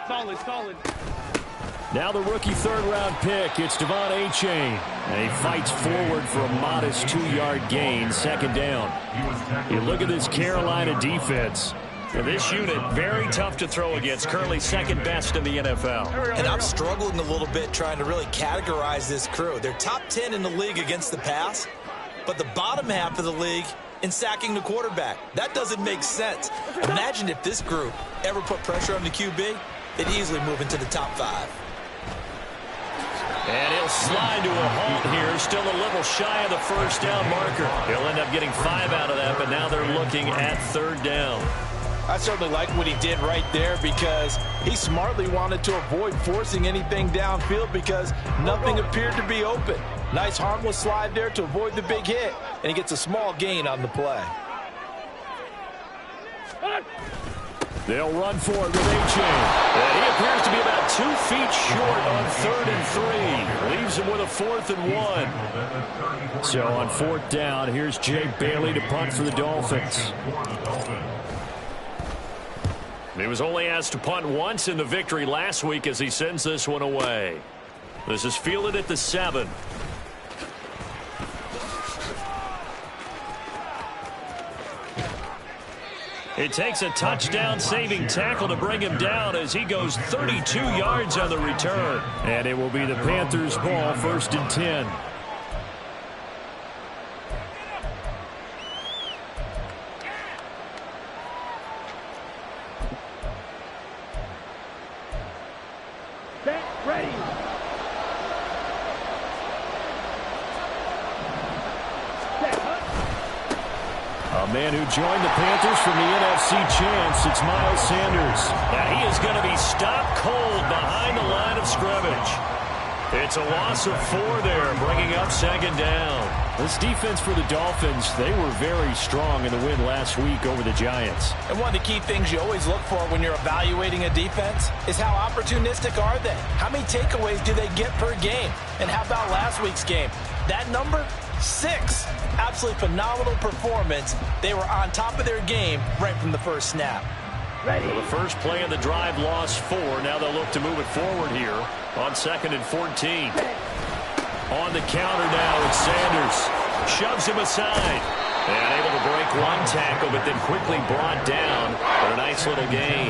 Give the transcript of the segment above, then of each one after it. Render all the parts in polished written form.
Solid. Now the rookie third-round pick, it's Devon Achane. And he fights forward for a modest 2-yard gain, second down. You look at this Carolina defense. And this unit, very tough to throw against, currently second best in the NFL. And I'm struggling a little bit trying to really categorize this crew. They're top 10 in the league against the pass, but the bottom half of the league in sacking the quarterback. That doesn't make sense. Imagine if this group ever put pressure on the QB, they'd easily move into the top 5. And he'll slide to a halt here, still a little shy of the first down marker. He'll end up getting 5 out of that, but now they're looking at third down. I certainly like what he did right there because he smartly wanted to avoid forcing anything downfield because nothing appeared to be open. Nice harmless slide there to avoid the big hit, and he gets a small gain on the play. They'll run for it with Achane. And he appears to be about 2 feet short on 3rd and 3. Leaves him with a 4th and 1. So on 4th down, here's Jay Bailey to punt for the Dolphins. He was only asked to punt once in the victory last week as he sends this one away. This is fielded at the 7. It takes a touchdown-saving tackle to bring him down as he goes 32 yards on the return. And it will be the Panthers' ball, 1st and 10. Ready. A man who joined the Panthers from the NFC champs, it's Miles Sanders. Now he is going to be stopped cold behind the line of scrimmage. It's a loss of 4 there, bringing up 2nd down. This defense for the Dolphins, they were very strong in the win last week over the Giants. And one of the key things you always look for when you're evaluating a defense is how opportunistic are they? How many takeaways do they get per game? And how about last week's game? That number? 6. Absolutely phenomenal performance. They were on top of their game right from the first snap. Ready. Well, the first play of the drive lost 4. Now they'll look to move it forward here on 2nd and 14. On the counter now, it's Sanders. Shoves him aside. And able to break one tackle, but then quickly brought down. But a nice little gain.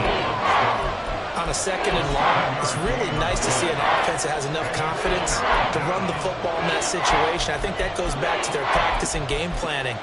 On a 2nd and long, it's really nice to see an offense that has enough confidence to run the football in that situation. I think that goes back to their practice and game planning.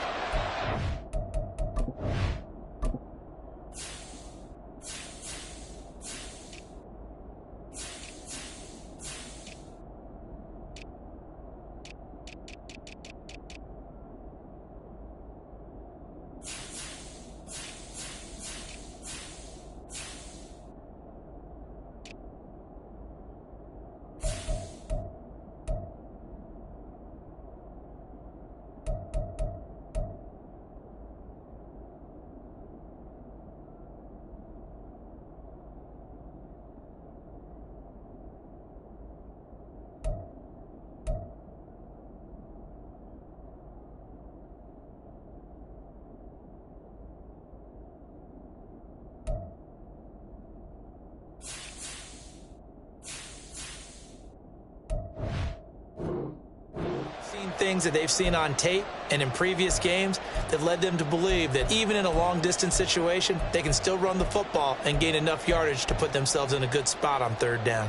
Things that they've seen on tape and in previous games that led them to believe that even in a long-distance situation, they can still run the football and gain enough yardage to put themselves in a good spot on 3rd down.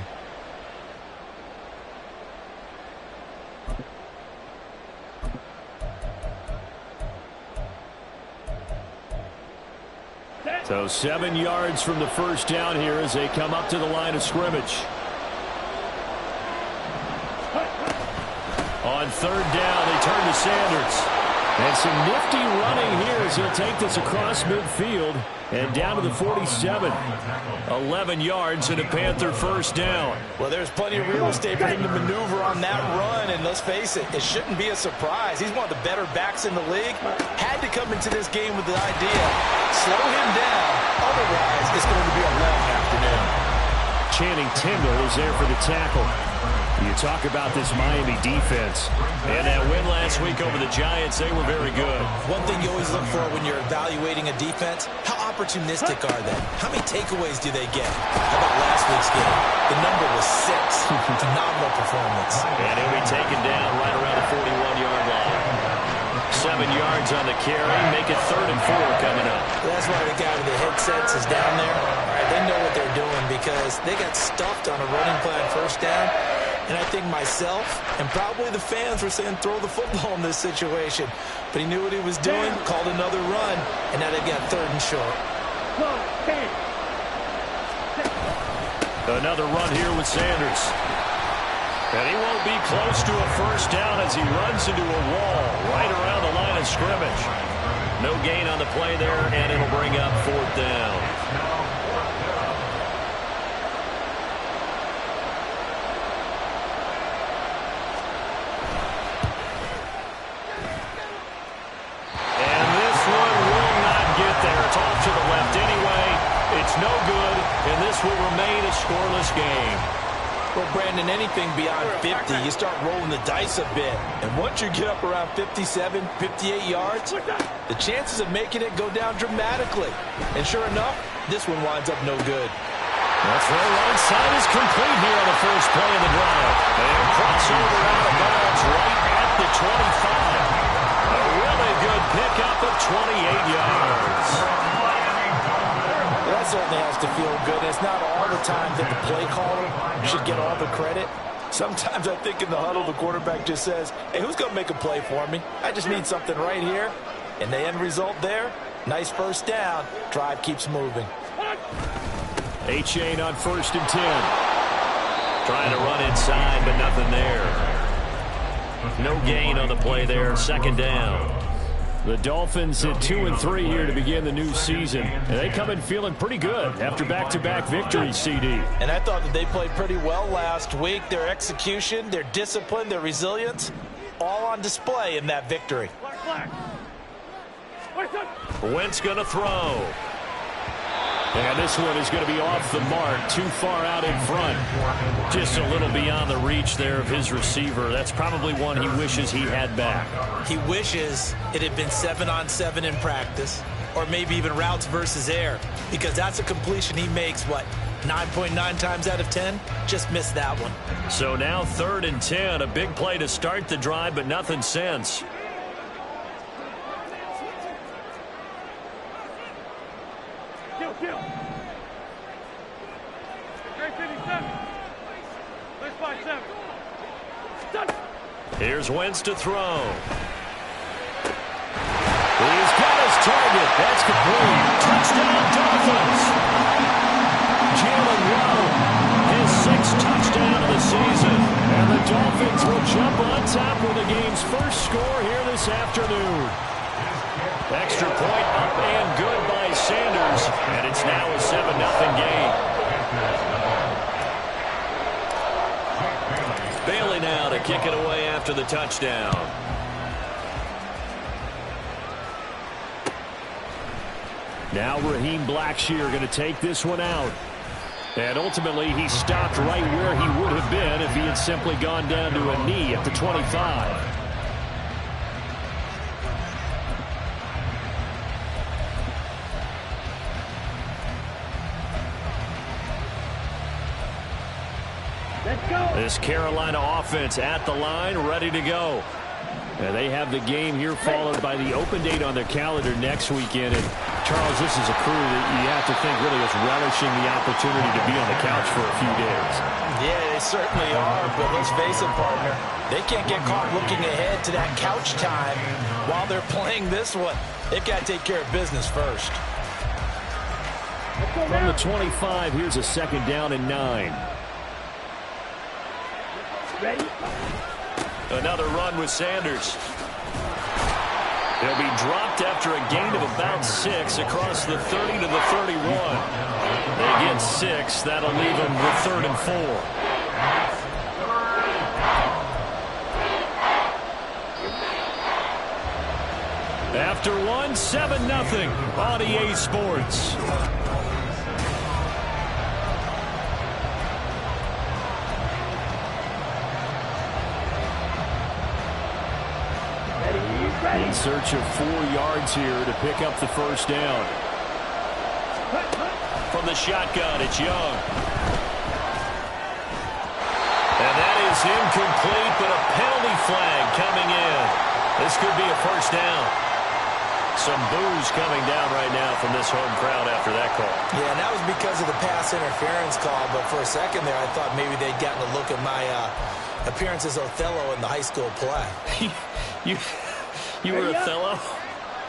So 7 yards from the first down here as they come up to the line of scrimmage. On 3rd down, they turn to Sanders. And some nifty running here as he'll take this across midfield and down to the 47. 11 yards and a Panther first down. Well, there's plenty of real estate for him to maneuver on that run, and let's face it, it shouldn't be a surprise. He's one of the better backs in the league. Had to come into this game with the idea, slow him down, otherwise it's going to be a long afternoon. Channing Tindall is there for the tackle. You talk about this Miami defense. And that win last week over the Giants, they were very good. One thing you always look for when you're evaluating a defense, how opportunistic are they? How many takeaways do they get? How about last week's game? The number was 6. Phenomenal performance. And he'll be taken down right around the 41-yard line. 7 yards on the carry. Make it 3rd and 4 coming up. That's why the guy with the headsets is down there. All right, they know what they're doing because they got stuffed on a running play on first down. And I think myself and probably the fans were saying throw the football in this situation. But he knew what he was doing, called another run, and now they've got 3rd and short. Another run here with Sanders. And he won't be close to a first down as he runs into a wall right around the line of scrimmage. No gain on the play there, and it'll bring up 4th down. And this one will not get there. It's off to the left anyway. It's no good, and this will remain a scoreless game. Well, Brandon, anything beyond 50, you start rolling the dice a bit. And once you get up around 57, 58 yards, the chances of making it go down dramatically. And sure enough, this one winds up no good. The throw right side is complete here on the first play of the drive. And crossover out of bounds right at the 25. A really good pickup of 28 yards. That certainly has to feel good. It's not all the time that the play caller should get all the credit. Sometimes I think in the huddle, the quarterback just says, hey, who's going to make a play for me? I just need something right here. And the end result there, nice first down. Drive keeps moving. A-Chain on 1st and 10. Trying to run inside, but nothing there. No gain on the play there. 2nd down. The Dolphins at 2-3 here to begin the new season. And they come in feeling pretty good after back-to-back victories, CD. And I thought that they played pretty well last week. Their execution, their discipline, their resilience, all on display in that victory. Wentz going to throw. And this one is going to be off the mark, too far out in front. Just a little beyond the reach there of his receiver. That's probably one he wishes he had back. He wishes it had been 7-on-7 in practice, or maybe even routes versus air, because that's a completion he makes, 9.9 times out of 10? Just missed that one. So now 3rd and 10, a big play to start the drive, but nothing since. Here's Wentz to throw. He's got his target. That's complete. Touchdown, Dolphins. Jalen Waddle, his 6th touchdown of the season. And the Dolphins will jump on top with the game's first score here this afternoon. Extra point up and good by Sanders. And it's now a 7-0 game. Bailey now to kick it away after the touchdown. Now Raheem Blackshear going to take this one out. And ultimately he stopped right where he would have been if he had simply gone down to a knee at the 25. This Carolina offense at the line, ready to go. And they have the game here followed by the open date on their calendar next weekend. And Charles, this is a crew that you have to think really is relishing the opportunity to be on the couch for a few days. Yeah, they certainly are, but let's face it, partner. They can't get caught looking ahead to that couch time while they're playing this one. They've got to take care of business first. From the 25, here's a 2nd down and 9. Ready? Another run with Sanders. He'll be dropped after a gain of about 6 across the 30 to the 31. They get 6. That'll leave him with 3rd and 4. After 1, 7-0 on EA Sports. search of 4 yards here to pick up the first down. From the shotgun, it's Young. And that is incomplete, but a penalty flag coming in. This could be a first down. Some boos coming down right now from this home crowd after that call. Yeah, and that was because of the pass interference call, but for a second there, I thought maybe they'd gotten a look at my appearance as Othello in the high school play. You were Othello?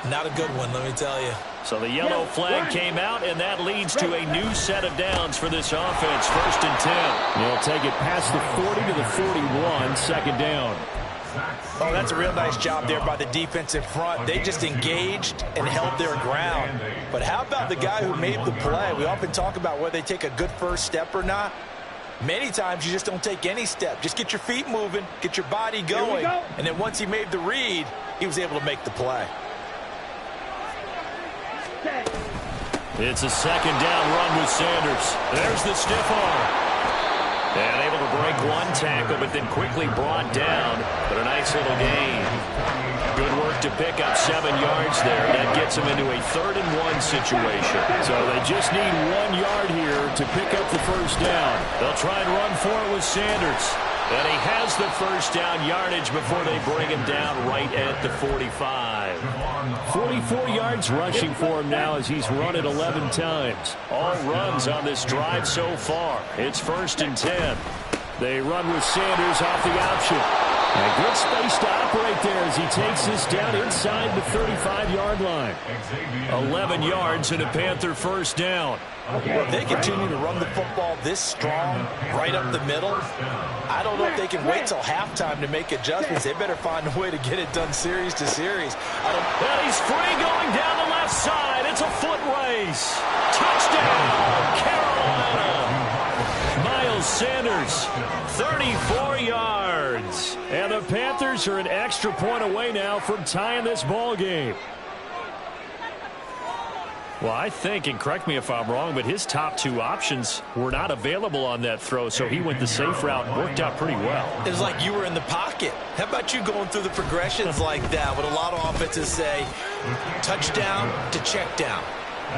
Not a good one, let me tell you. So the yellow flag came out, and that leads to a new set of downs for this offense. 1st and 10. They'll take it past the 40 to the 41, 2nd down. Oh, that's a real nice job there by the defensive front. They just engaged and held their ground. But how about the guy who made the play? We often talk about whether they take a good first step or not. Many times you just don't take any step. Just get your feet moving, get your body going. And then once he made the read, he was able to make the play. It's a 2nd down run with Sanders. There's the stiff arm. And able to break one tackle, but then quickly brought down. But a nice little gain. Good work to pick up 7 yards there. That gets them into a 3rd and 1 situation. So they just need 1 yard here to pick up the first down. They'll try and run for it with Sanders. And he has the first down yardage before they bring him down right at the 45. 44 yards rushing for him now as he's run it 11 times. All runs on this drive so far. It's 1st and 10. They run with Sanders off the option. And good space to operate there as he takes this down inside the 35-yard line. 11 yards and a Panther first down. Well, if they continue to run the football this strong, right up the middle, I don't know if they can wait till halftime to make adjustments. They better find a way to get it done series to series. And he's free going down the left side. It's a foot race. Touchdown, Carolina. Miles Sanders, 34 yards. And the Panthers are an extra point away now from tying this ball game. Well, I think, and correct me if I'm wrong, but his top 2 options were not available on that throw, so he went the safe route and worked out pretty well. It was like you were in the pocket. How about you going through the progressions like that? What a lot of offenses say, touchdown to check down.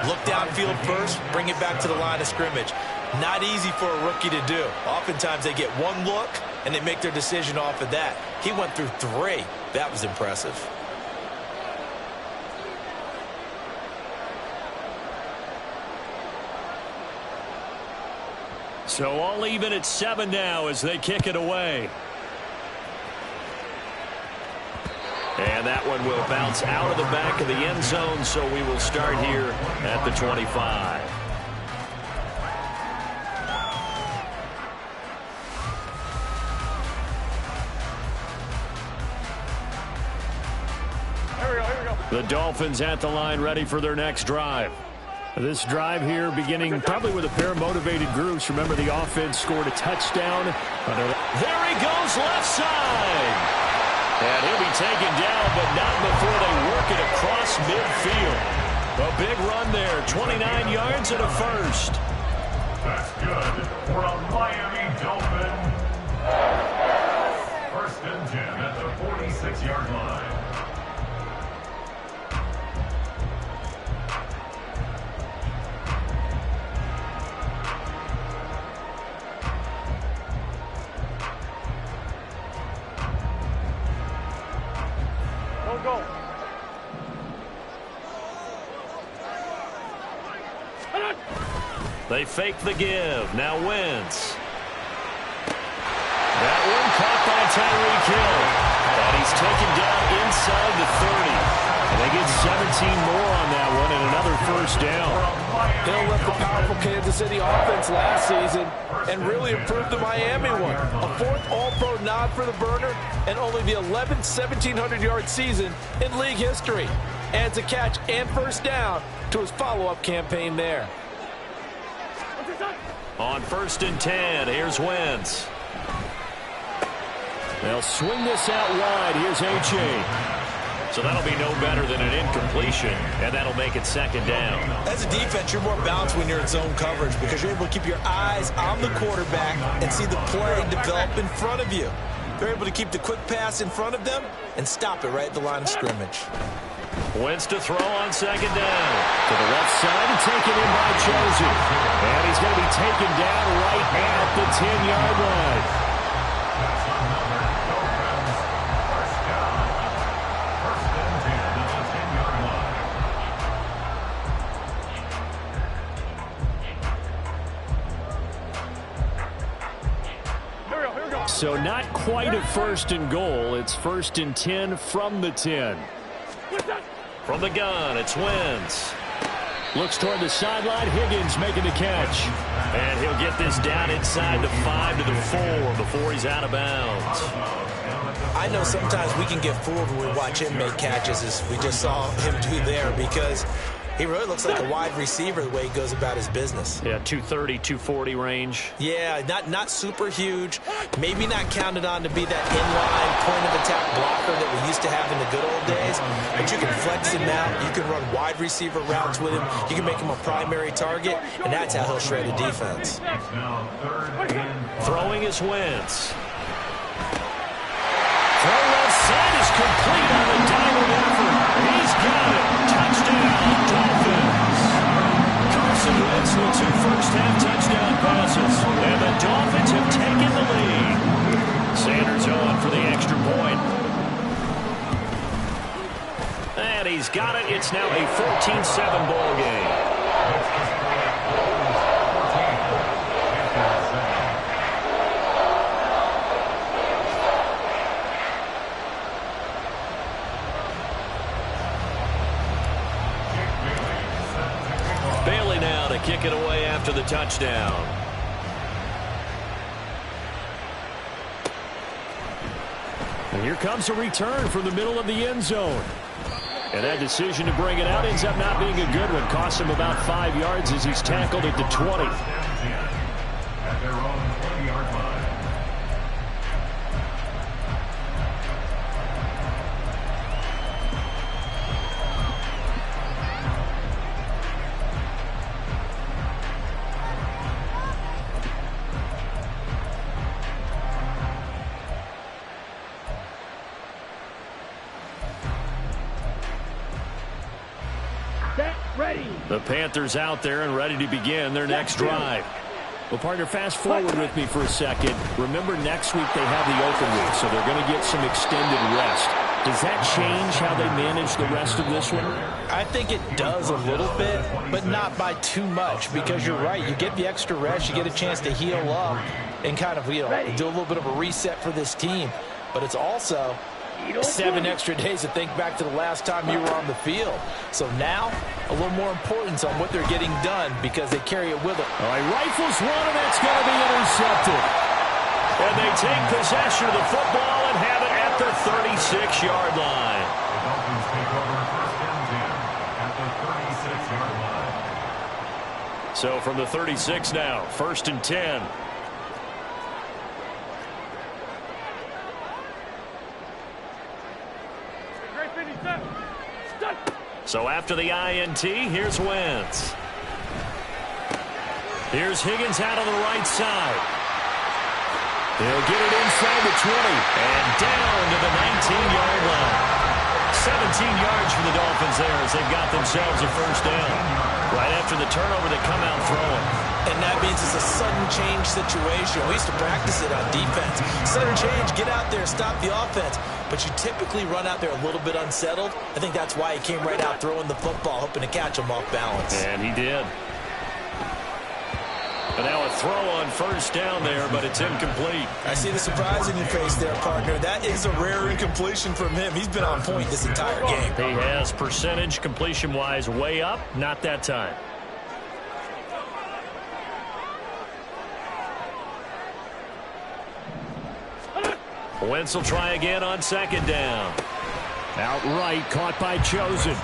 Look downfield first, bring it back to the line of scrimmage. Not easy for a rookie to do. Oftentimes they get one look, and they make their decision off of that. He went through 3. That was impressive. So all even at 7 now as they kick it away. And that one will bounce out of the back of the end zone, so we will start here at the 25. The Dolphins at the line ready for their next drive. This drive here beginning probably with a pair of motivated groups. Remember, the offense scored a touchdown. There he goes left side. And he'll be taken down, but not before they work it across midfield. A big run there, 29 yards and a first. That's good for a Miami Dolphin. 1st and 10 at the 46-yard line. Go. They fake the give. Now Wentz. That one caught by Tyreek Hill. And he's taken down inside the 30. And they get 17 more on that one and another first down. Hill left the powerful Kansas City offense last season and really improved the Miami one. A 4th All-Pro nod for the burner and only the 11th 1,700-yard season in league history. Adds a catch and first down to his follow-up campaign there. On 1st and 10, here's Wentz. They'll swing this out wide. Here's A.J. So that'll be no better than an incompletion, and that'll make it 2nd down. As a defense, you're more balanced when you're in zone coverage because you're able to keep your eyes on the quarterback and see the play develop in front of you. They're able to keep the quick pass in front of them and stop it right at the line of scrimmage. Wentz to throw on second down. To the left side and taken in by Chosen. And he's going to be taken down right at the 10-yard line. That's another Dolphins first down. First and 10 at the 10-yard line. Here we go. So not quite a first and goal. It's first and 10 from the 10. From the gun, it's Wentz. Looks toward the sideline. Higgins making the catch. And he'll get this down inside the 5 to the 4 before he's out of bounds. I know sometimes we can get fooled when we watch him make catches, as we just saw him do there, because he really looks like a wide receiver the way he goes about his business. Yeah, 230, 240 range. Yeah, not super huge. Maybe not counted on to be that inline point-of-attack blocker that we used to have in the good old days. But you can flex him out. You can run wide receiver routes with him. You can make him a primary target, and that's how he'll shred a defense. Now third and Throwing is Wentz. Throw left side is complete on the diamond effort. He's got it. Touchdown, Dolphins. Carson Wentz with 2 first-half touchdown passes. And the Dolphins have taken the lead. Sanders on for the extra point. And he's got it. It's now a 14-7 ball game. Bailey now to kick it away after the touchdown. And here comes a return from the middle of the end zone. And that decision to bring it out ends up not being a good one. Costs him about 5 yards as he's tackled at the 20. at their own 20-yard line. The Panthers out there and ready to begin their next drive. Well, partner, fast forward with me for a second. Remember, next week they have the open week, so they're going to get some extended rest. Does that change how they manage the rest of this one? I think it does a little bit, but not by too much, because you're right. You get the extra rest, you get a chance to heal up and kind of, do a little bit of a reset for this team. But it's also 7 extra days to think back to the last time you were on the field. So now, a little more importance on what they're getting done because they carry it with them. All right, rifles one, and that's going to be intercepted. And they take possession of the football and have it at the 36-yard line. The Dolphins take over first and 10 at the 36-yard line. So from the 36 now, first and 10. So after the INT, here's Wentz. Here's Higgins out on the right side. He'll get it inside the 20 and down to the 19-yard line. 17 yards for the Dolphins there as they've got themselves a first down. Right after the turnover, they come out throwing. And that means it's a sudden change situation. We used to practice it on defense. Sudden change, get out there, stop the offense. But you typically run out there a little bit unsettled. I think that's why he came right out throwing the football, hoping to catch him off balance. And he did. And now a throw on first down there, but it's incomplete. I see the surprise in your face there, partner. That is a rare incompletion from him. He's been on point this entire game. He has percentage completion-wise way up, not that time. Wentz will try again on second down. Outright, caught by Chosen.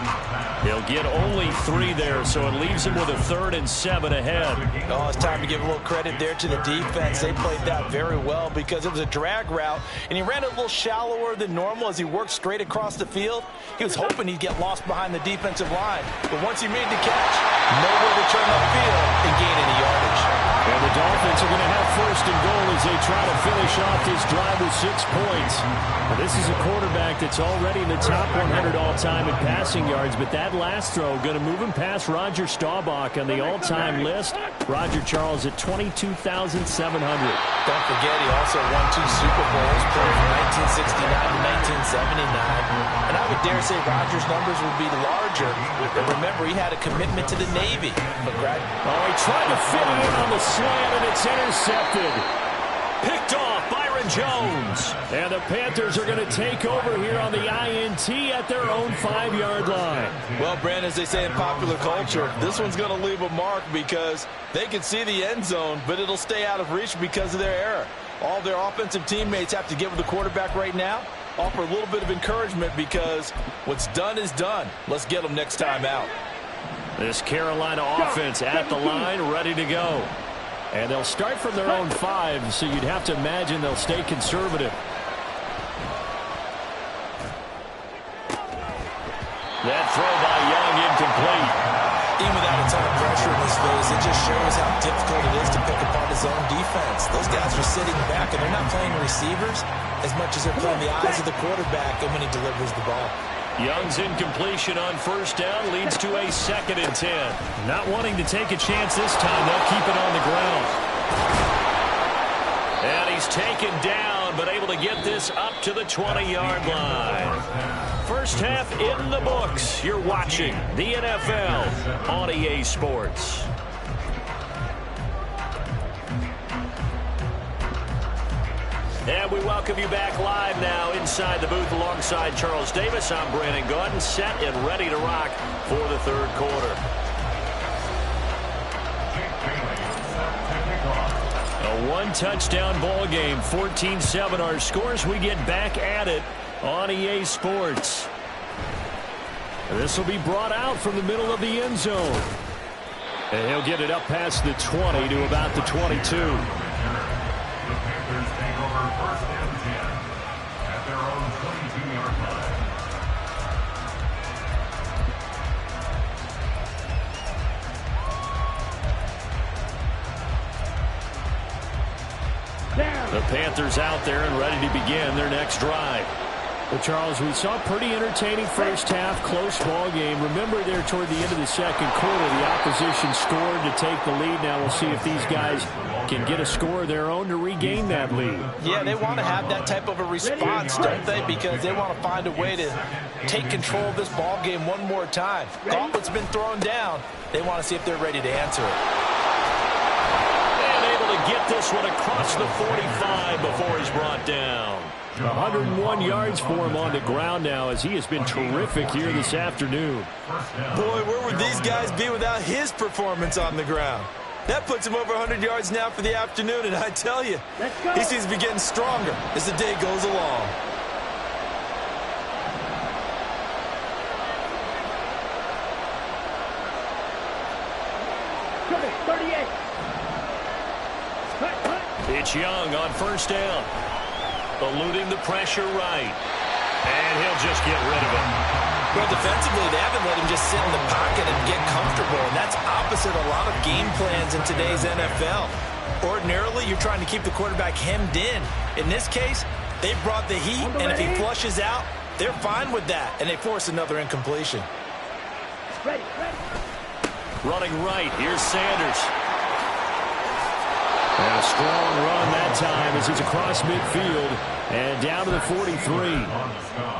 He'll get only 3 there, so it leaves him with a 3rd and 7 ahead. Oh, it's time to give a little credit there to the defense. They played that very well because it was a drag route, and he ran it a little shallower than normal as he worked straight across the field. He was hoping he'd get lost behind the defensive line, but once he made the catch, nowhere to turn upfield and gain any yardage. And the Dolphins are going to have first and goal as they try to finish finish off this drive with 6 points. Now, this is a quarterback that's already in the top 100 all-time in passing yards, but that last throw going to move him past Roger Staubach on the all-time list. Roger Charles at 22,700. Don't forget, he also won 2 Super Bowls, playing from 1969 to 1979. And I would dare say Roger's numbers would be larger. But remember, he had a commitment to the Navy. Oh, he tried to fit it in on the slant, and it's intercepted. Picked off Byron Jones. And the Panthers are going to take over here on the INT at their own 5-yard line. Well, Brandon, as they say in popular culture, this one's going to leave a mark because they can see the end zone, but it'll stay out of reach because of their error. All their offensive teammates have to give the quarterback right now, offer a little bit of encouragement because what's done is done. Let's get them next time out. This Carolina offense at the line, ready to go. And they'll start from their own 5, so you'd have to imagine they'll stay conservative. That throw by Young incomplete. Even without a ton of pressure in his face, it just shows how difficult it is to pick apart his own defense. Those guys are sitting back, and they're not playing receivers as much as they're playing the eyes of the quarterback and when he delivers the ball. Young's incompletion on first down leads to a 2nd and 10. Not wanting to take a chance this time, they'll keep it on the ground. And he's taken down, but able to get this up to the 20-yard line. First half in the books. You're watching the NFL on EA Sports. And we welcome you back live now inside the booth alongside Charles Davis. I'm Brandon Gaudin, set and ready to rock for the 3rd quarter. A 1-touchdown ball game, 14-7 our scores. We get back at it on EA Sports. This will be brought out from the middle of the end zone. And he'll get it up past the 20 to about the 22. The Panthers out there and ready to begin their next drive. Well, Charles, we saw a pretty entertaining first half, close ball game. Remember there toward the end of the 2nd quarter, the opposition scored to take the lead. Now we'll see if these guys can get a score of their own to regain that lead. Yeah, they want to have that type of a response, don't they? Because they want to find a way to take control of this ball game one more time. Gauntlet's been thrown down. They want to see if they're ready to answer it. And able to get this one across the 45 before he's brought down. 101 yards for him on the ground now as he has been terrific here this afternoon. Boy, where would these guys be without his performance on the ground? That puts him over 100 yards now for the afternoon, and I tell you, he seems to be getting stronger as the day goes along. It's Young on first down. Eluding the pressure right. And he'll just get rid of it. Well, defensively, they haven't let him just sit in the pocket and get comfortable, and that's opposite a lot of game plans in today's NFL. Ordinarily, you're trying to keep the quarterback hemmed in. In this case, they brought the heat, and if he flushes out, they're fine with that, and they force another incompletion. Running right, here's Sanders. And a strong run that time as he's across midfield and down to the 43.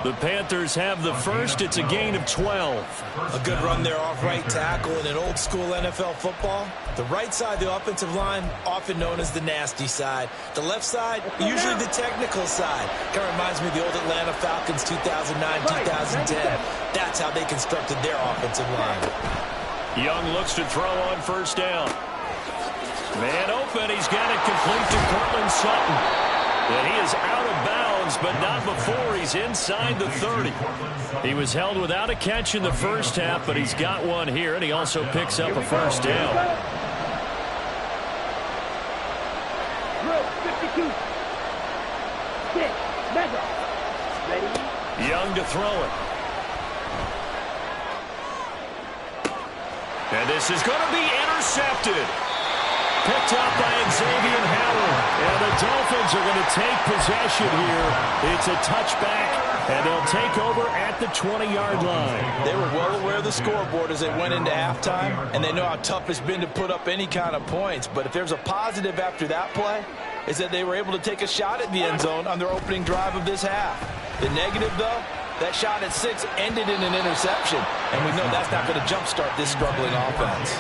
The Panthers have the first. It's a gain of 12. A good run there off right tackle in an old-school NFL football. The right side of the offensive line, often known as the nasty side. The left side, usually the technical side. Kind of reminds me of the old Atlanta Falcons 2009-2010. That's how they constructed their offensive line. Young looks to throw on first down. Man open, he's got it complete to Courtland Sutton. And he is out of bounds, but not before he's inside the 30. He was held without a catch in the first half, but he's got one here, and he also picks up a first down. Young to throw it. And this is going to be intercepted. picked up by Xavier Howard. And the Dolphins are going to take possession here. It's a touchback, and they'll take over at the 20-yard line. They were well aware of the scoreboard as they went into halftime, and they know how tough it's been to put up any kind of points. But if there's a positive after that play, is that they were able to take a shot at the end zone on their opening drive of this half. The negative, though, that shot at 6 ended in an interception, and we know that's not going to jumpstart this struggling offense.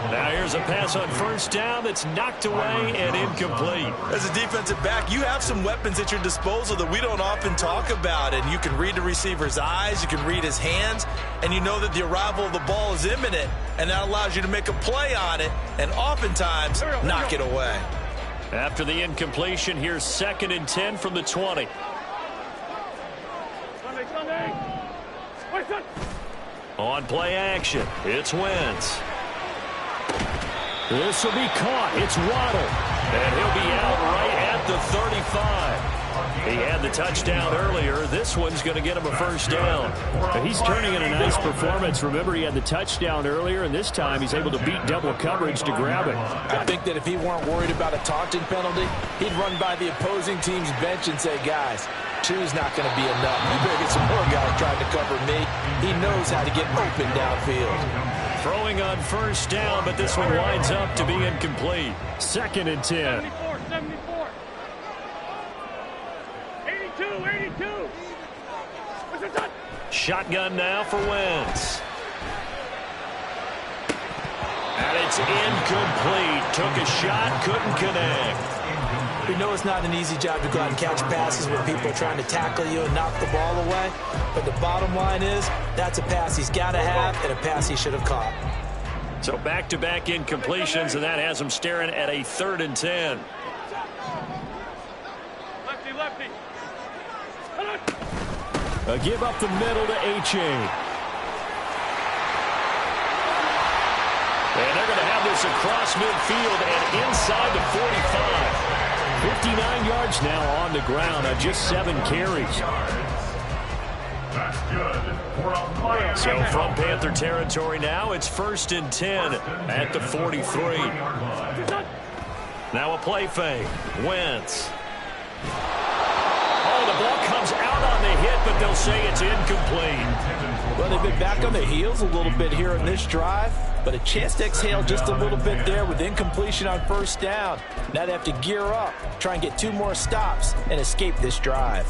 Now here's a pass on first down that's knocked away and incomplete. As a defensive back, you have some weapons at your disposal that we don't often talk about, and you can read the receiver's eyes, you can read his hands, and you know that the arrival of the ball is imminent, and that allows you to make a play on it and oftentimes knock it away. After the incompletion, here's 2nd and 10 from the 20. On play action, it's Wentz. This will be caught. It's Waddle. And he'll be out right at the 35. He had the touchdown earlier. This one's going to get him a first down. And he's turning in a nice performance. Remember, he had the touchdown earlier, and this time he's able to beat double coverage to grab it. I think that if he weren't worried about a taunting penalty, he'd run by the opposing team's bench and say, guys, two's not going to be enough. You better get some more guys trying to cover me. He knows how to get open downfield. Throwing on first down, but this one winds up to be incomplete. 2nd and 10. 74. 82. What's the touch? Shotgun now for Wentz. And it's incomplete. Took a shot, couldn't connect. We know it's not an easy job to go out and catch passes when people are trying to tackle you and knock the ball away. But the bottom line is, that's a pass he's got to have and a pass he should have caught. So back-to-back incompletions, and that has him staring at a 3rd and 10. Lefty. A give up the middle to H.A. And they're going to have this across midfield and inside the 45. 59 yards now on the ground on just 7 carries. That's good. So from Panther territory now, it's 1st and 10 at the 43. Now a play fake. Wentz. Oh, the ball comes out on the hit, but they'll say it's incomplete. Well, they've been back on their heels a little bit here in this drive, but a chance to exhale just a little bit there with incompletion on first down. Now they have to gear up, try and get 2 more stops, and escape this drive.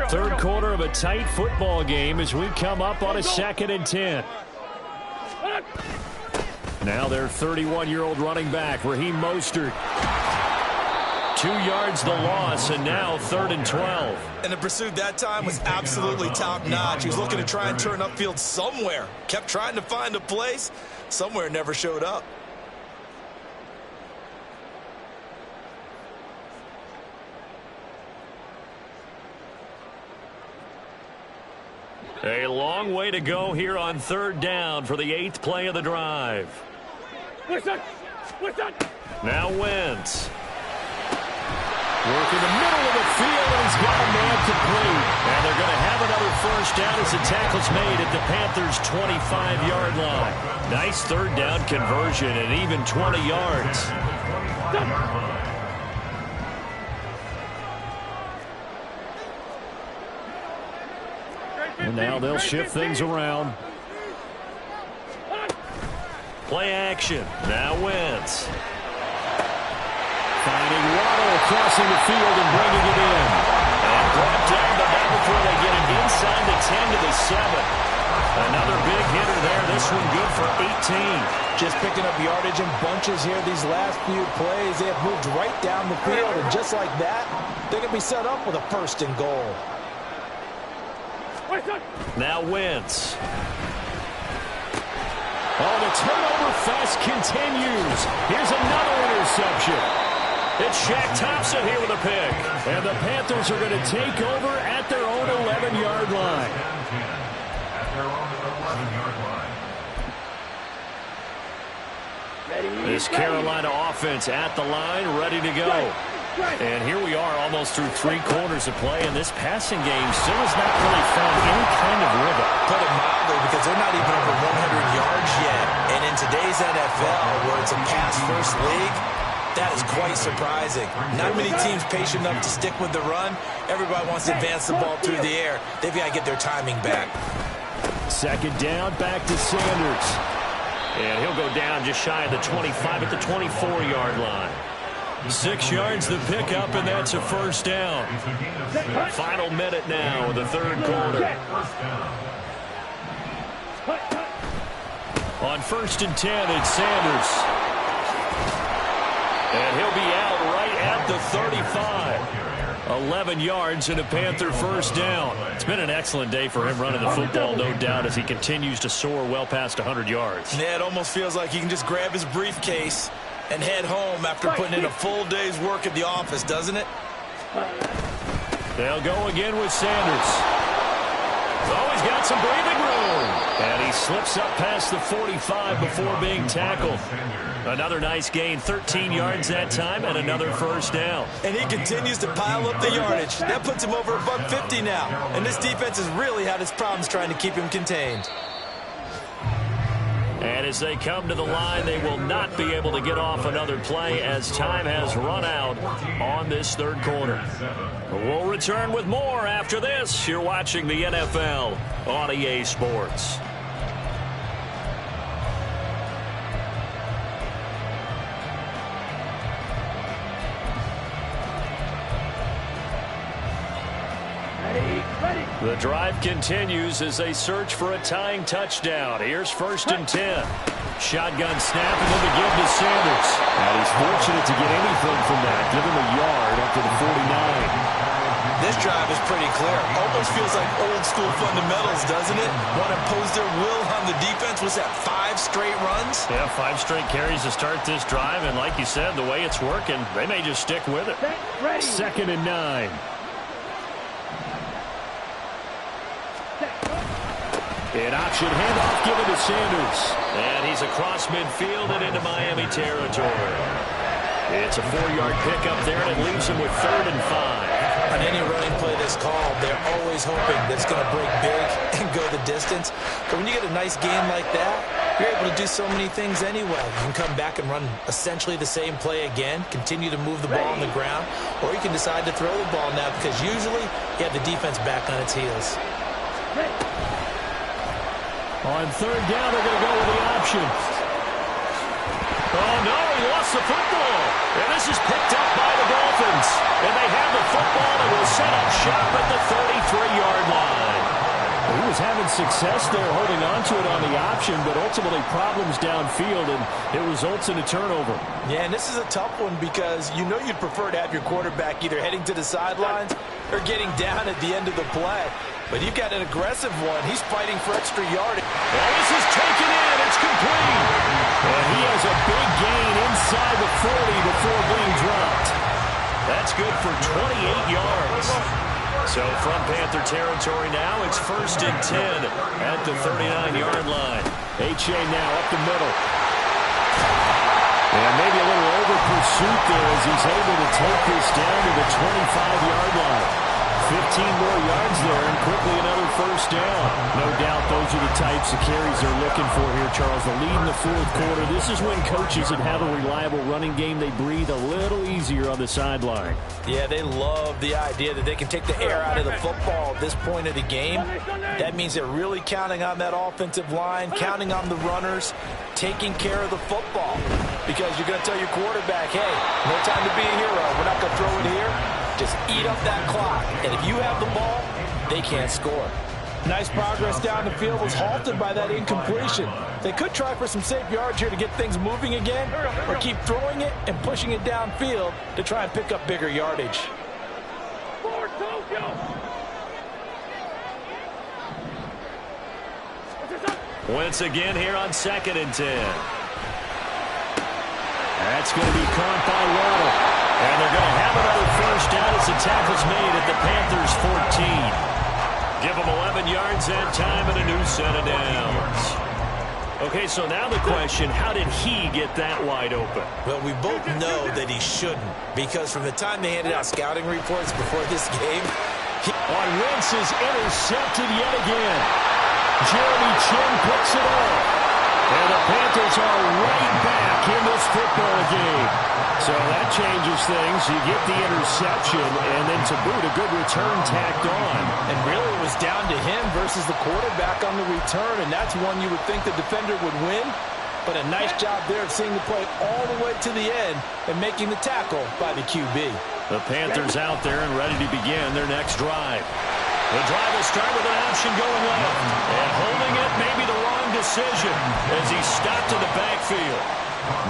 Third quarter of a tight football game as we come up on a 2nd and 10. Now their 31-year-old running back, Raheem Mostert. 2 yards the loss, and now 3rd and 12. And the pursuit that time was absolutely top-notch. He was looking to try and turn upfield somewhere. Kept trying to find a place. Somewhere never showed up. A long way to go here on 3rd down for the 8th play of the drive. Now Wentz. Working the middle of the field, and he's got a man complete. And they're going to have another first down as the tackle's made at the Panthers' 25-yard line. Nice 3rd down conversion and even 20 yards. And now they'll shift things around. Play action. Now Wentz. Finding Waddle, crossing the field and bringing it in. And brought down, but not before they get it inside the 10 to the 7. Another big hitter there. This one good for 18. Just picking up yardage in bunches here these last few plays. They have moved right down the field, and just like that, they can be set up with a 1st and goal. Now Wentz. Oh, the turnover fest continues. Here's another interception. It's Shaq Thompson here with a pick. And the Panthers are going to take over at their own 11-yard line. This Carolina offense at the line, ready to go. And here we are almost through 3 quarters of play, and this passing game still has not really found any kind of pass-first league, that is quite surprising. Not many teams patient enough to stick with the run. Everybody wants to advance the ball through the air. They've got to get their timing back. Second down, back to Sanders. And he'll go down just shy of the 25 at the 24-yard line. 6 yards the pickup, and that's a first down. Final minute now of the third quarter. On 1st and 10, it's Sanders. And he'll be out right at the 35. 11 yards and a Panther first down. It's been an excellent day for him running the football, no doubt, as he continues to soar well past 100 yards. Yeah, it almost feels like he can just grab his briefcase and head home after putting in a full day's work at the office, doesn't it? They'll go again with Sanders. Oh, he's got some breathing room. And he slips up past the 45 before being tackled. Another nice gain, 13 yards that time, and another first down. And he continues to pile up the yardage. That puts him over $150 now. And this defense has really had its problems trying to keep him contained. And as they come to the line, they will not be able to get off another play as time has run out on this third quarter. We'll return with more after this. You're watching the NFL on EA Sports. The drive continues as they search for a tying touchdown. Here's 1st and 10. Shotgun snap and then the give to Sanders. And he's fortunate to get anything from that. Give him a yard up to the 49. This drive is pretty clear. Almost feels like old school fundamentals, doesn't it? Want to impose their will on the defense. Was that 5 straight runs? Yeah, 5 straight carries to start this drive. And like you said, the way it's working, they may just stick with it. 2nd and 9. An option handoff given to Sanders. And he's across midfield and into Miami territory. It's a 4-yard pickup there, and it leaves him with 3rd and 5. On any running play that's called, they're always hoping that it's going to break big and go the distance. But when you get a nice game like that, you're able to do so many things anyway. You can come back and run essentially the same play again, continue to move the ball on the ground, or you can decide to throw the ball now because usually you have the defense back on its heels. On 3rd down, they're going to go with the option. Oh, no, he lost the football. And this is picked up by the Dolphins. And they have the football and will set up shop at the 33-yard line. He was having success there holding on to it on the option, but ultimately problems downfield, and it results in a turnover. Yeah, and this is a tough one because you know you'd prefer to have your quarterback either heading to the sidelines or getting down at the end of the play. But you've got an aggressive one. He's fighting for extra yardage. Well, this is taken in. It's complete. And he has a big gain inside the 40 before being dropped. That's good for 28 yards. So from Panther territory now, it's 1st and 10 at the 39-yard line. H.A. now up the middle. And maybe a little over-pursuit there as he's able to take this down to the 25-yard line. 15 more yards there and quickly another first down. No doubt those are the types of carries they're looking for here, Charles. The lead in the 4th quarter. This is when coaches that have a reliable running game, they breathe a little easier on the sideline. Yeah, they love the idea that they can take the air out of the football at this point of the game. That means they're really counting on that offensive line, counting on the runners, taking care of the football. Because you're going to tell your quarterback, hey, no time to be a hero. We're not going to throw it here. Just eat up that clock. And if you have the ball, they can't score. Nice progress down the field was halted by that incompletion. They could try for some safe yards here to get things moving again, or keep throwing it and pushing it downfield to try and pick up bigger yardage. Once again here on 2nd and 10. That's going to be caught by Waddle. And they're going to have another first down as the tackle's made at the Panthers' 14. Give them 11 yards that time and a new set of downs. Okay, so now the question, how did he get that wide open? Well, we both know that he shouldn't, because from the time they handed out scouting reports before this game, Wentz is intercepted yet again. Jeremy Chinn picks it up. And the Panthers are right back in this football game. So that changes things. You get the interception, and then to boot, a good return tacked on. And really it was down to him versus the quarterback on the return, and that's one you would think the defender would win. But a nice job there of seeing the play all the way to the end and making the tackle by the QB. The Panthers out there and ready to begin their next drive. The drive will start with an option going left. And holding it may be the wrong decision as he stopped in the backfield.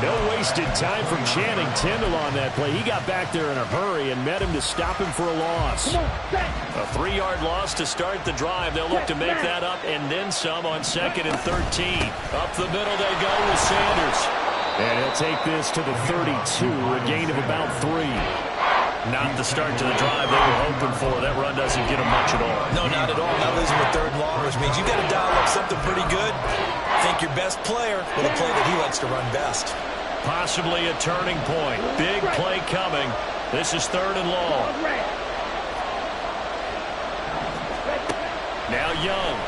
No wasted time from Channing Tindall on that play. He got back there in a hurry and met him to stop him for a loss. A 3-yard loss to start the drive. They'll look to make that up and then some on 2nd and 13. Up the middle they go with Sanders. And he'll take this to the 32, a gain of about 3. Not the start to the drive they were hoping for. That run doesn't get them much at all. No, not at all. Not losing with 3rd and long, which means you've got to dial up something pretty good. Think your best player with a play that he likes to run best. Possibly a turning point. Big play coming. This is 3rd and long. Now Young.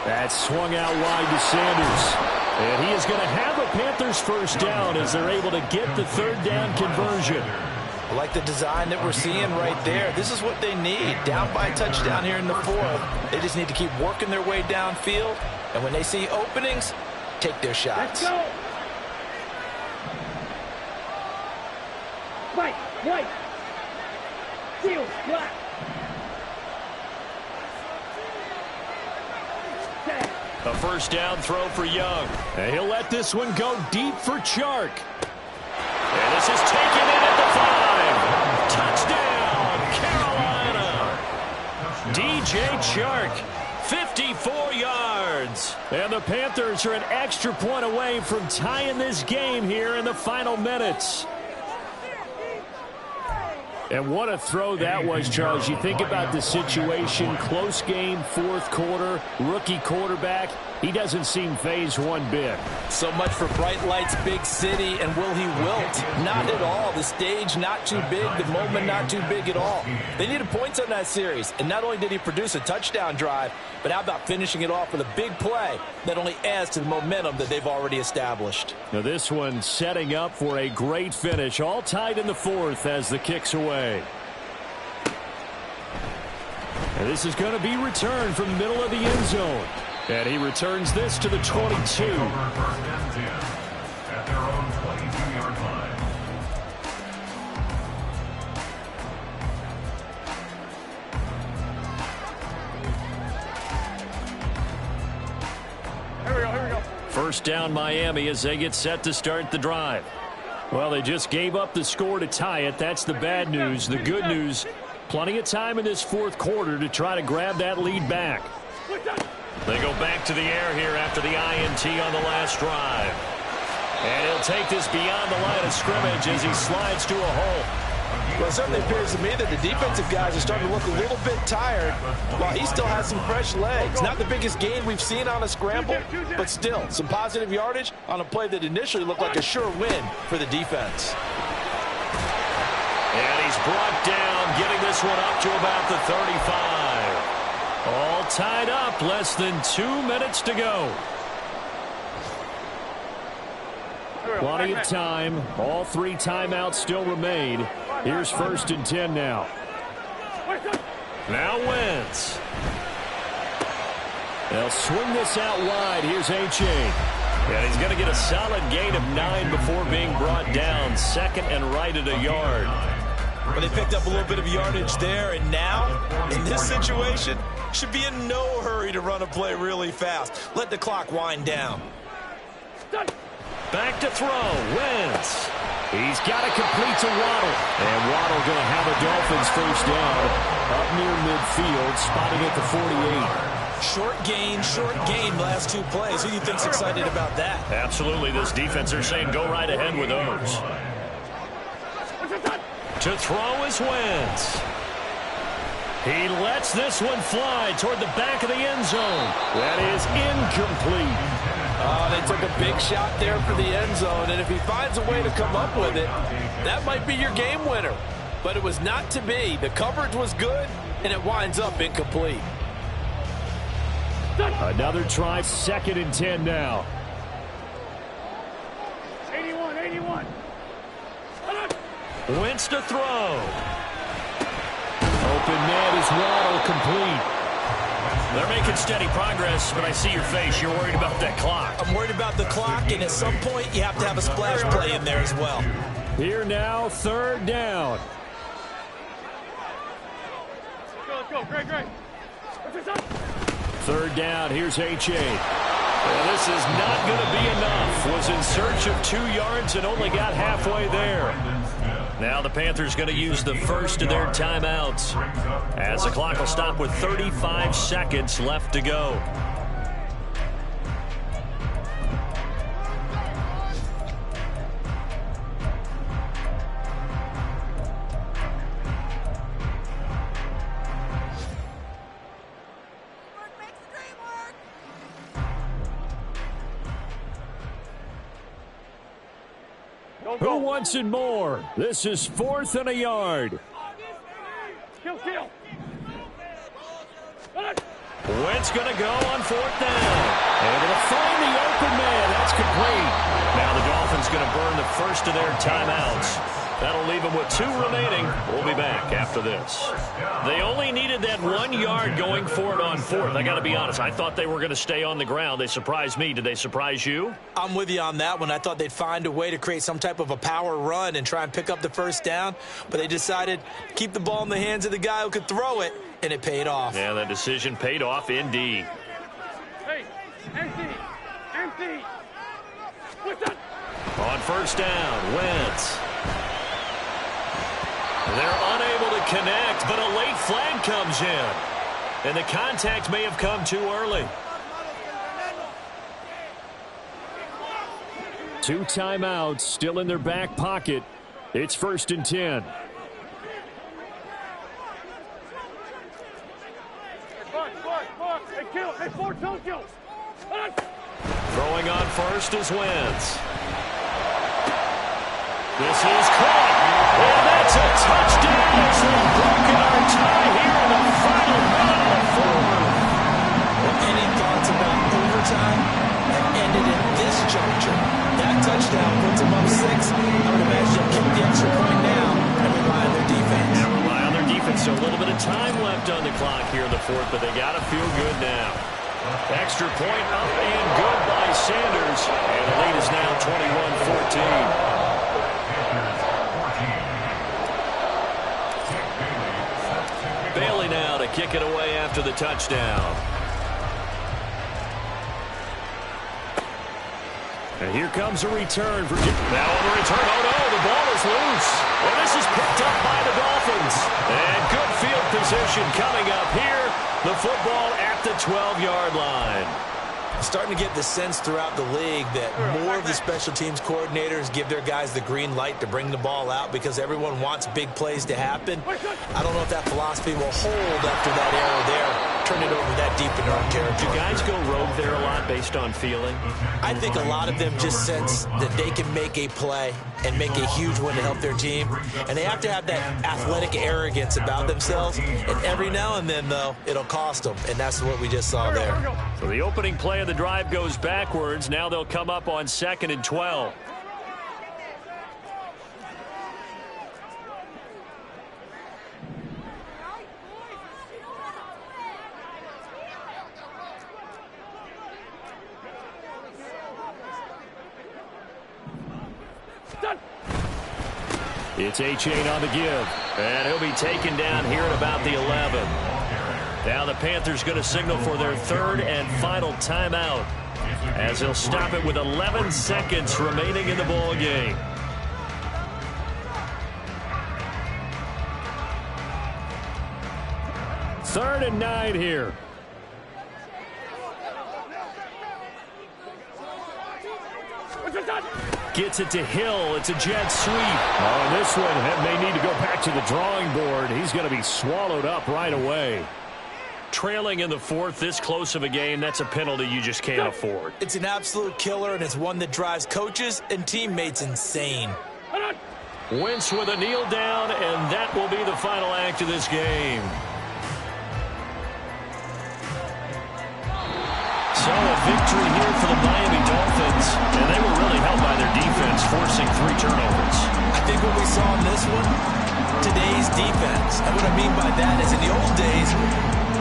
That swung out wide to Sanders. And he is going to have a Panthers first down as they're able to get the 3rd down conversion. I like the design that we're seeing right there. This is what they need. Down by a touchdown here in the 4th. They just need to keep working their way downfield. And when they see openings, take their shots. Let's go. White. Seal, black. A first down throw for Young. And he'll let this one go deep for Chark. And this is taken in at the 5. Touchdown, Carolina. DJ Chark, 54 yards. And the Panthers are an extra point away from tying this game here in the final minutes. And what a throw that was, Charles. You think about the situation, close game, 4th quarter, rookie quarterback. He doesn't seem fazed one bit. So much for bright lights, big city, and will he wilt? Not at all. The stage not too big, the moment not too big at all. They needed points on that series, and not only did he produce a touchdown drive, but how about finishing it off with a big play that only adds to the momentum that they've already established. Now this one setting up for a great finish, all tied in the 4th as the kick's away. And this is going to be returned from the middle of the end zone. And he returns this to the 22. First and 10 at their own 22-yard line. Here we go. First down Miami as they get set to start the drive. Well, they just gave up the score to tie it. That's the bad news. The good news, plenty of time in this 4th quarter to try to grab that lead back. They go back to the air here after the INT on the last drive. And he'll take this beyond the line of scrimmage as he slides to a hole. Well, it certainly appears to me that the defensive guys are starting to look a little bit tired while he still has some fresh legs. Not the biggest gain we've seen on a scramble, but still some positive yardage on a play that initially looked like a sure win for the defense. And he's brought down, getting this one up to about the 35. All tied up, less than 2 minutes to go. Plenty of time. All 3 timeouts still remain. Here's 1st and 10 now. Now Wentz. They'll swing this out wide. Here's H.A. And he's going to get a solid gain of 9 before being brought down. 2nd and right at a yard. But they picked up a little bit of yardage there, and now, in this situation, should be in no hurry to run a play really fast. Let the clock wind down. Back to throw, Wentz. He's got to complete to Waddle. And Waddle going to have a Dolphins first down up near midfield, spotting at the 48. Short gain last 2 plays. Who do you think's excited about that? Absolutely. This defense are saying go right ahead with those. To throw is Wentz. He lets this one fly toward the back of the end zone. That is incomplete. They took a big shot there for the end zone, and if he finds a way to come up with it, that might be your game winner. But it was not to be. The coverage was good, and it winds up incomplete. Another try, 2nd and 10 now. 81. Wentz to throw. Open man is Waddle, complete. They're making steady progress, but I see your face. You're worried about that clock. I'm worried about the clock, and at some point, you have to have a splash play in there as well. Here now, 3rd down. Let's go. Great. 3rd down, here's H.A. Well, this is not going to be enough. Was in search of 2 yards and only got halfway there. Now the Panthers going to use the first of their timeouts, as the clock will stop with 35 seconds left to go. Who wants it more? This is 4th and a yard. Kill. Wentz going to go on 4th down. Able to find the open man. That's complete. Now the Dolphins going to burn the first of their timeouts. That'll leave them with 2 remaining. We'll be back after this. They only needed that 1 yard going for it on 4th. I got to be honest. I thought they were going to stay on the ground. They surprised me. Did they surprise you? I'm with you on that one. I thought they'd find a way to create some type of a power run and try and pick up the first down, but they decided to keep the ball in the hands of the guy who could throw it, and it paid off. Yeah, that decision paid off indeed. Hey, empty. What's that? On 1st down, Wentz. They're unable to connect, but a late flag comes in. And the contact may have come too early. 2 timeouts still in their back pocket. It's 1st and 10. Hey, kill. Hey, Ford, don't kill. Throwing on 1st is Wentz. This is caught. And that's a touchdown as we've broken our tie here in the final minute of the 4th. Any thoughts about overtime have ended at this juncture? That touchdown puts them up 6. I would imagine they'll kick the extra point now and rely on their defense. Yeah, rely on their defense. So a little bit of time left on the clock here in the 4th, but they got to feel good now. Extra point up and good by Sanders. And the lead is now 21-14. Bailey now to kick it away after the touchdown. And here comes a return for... Now on the return. Oh, no, the ball is loose. And this is picked up by the Dolphins. And good field position coming up here. The football at the 12-yard line. Starting to get the sense throughout the league that more of the special teams coordinators give their guys the green light to bring the ball out because everyone wants big plays to happen. I don't know if that philosophy will hold after that error there. Turn it over that deep into our territory. Do guys go rogue there a lot based on feeling? I think a lot of them just sense that they can make a play and make a huge one to help their team. And they have to have that athletic arrogance about themselves. And every now and then, though, it'll cost them. And that's what we just saw there. So the opening play of the drive goes backwards. Now they'll come up on 2nd and 12. It's H.A. on the give. And he'll be taken down here at about the 11. Now the Panthers going to signal for their 3rd and final timeout, as they'll stop it with 11 seconds remaining in the ball game. Third and 9 here. Gets it to Hill. It's a jet sweep. Oh, this one may need to go back to the drawing board. He's going to be swallowed up right away. Trailing in the 4th, this close of a game, that's a penalty you just can't afford. It's an absolute killer, and it's one that drives coaches and teammates insane. Wentz with a kneel down, and that will be the final act of this game. victory here for the Miami Dolphins, and they were really helped by their defense, forcing 3 turnovers. I think what we saw in this one, today's defense. And what I mean by that is in the old days,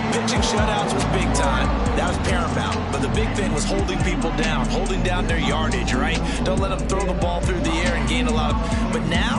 pitching shutouts was big time. That was paramount. But the big thing was holding people down, holding down their yardage, right? Don't let them throw the ball through the air and gain a lot of... But now,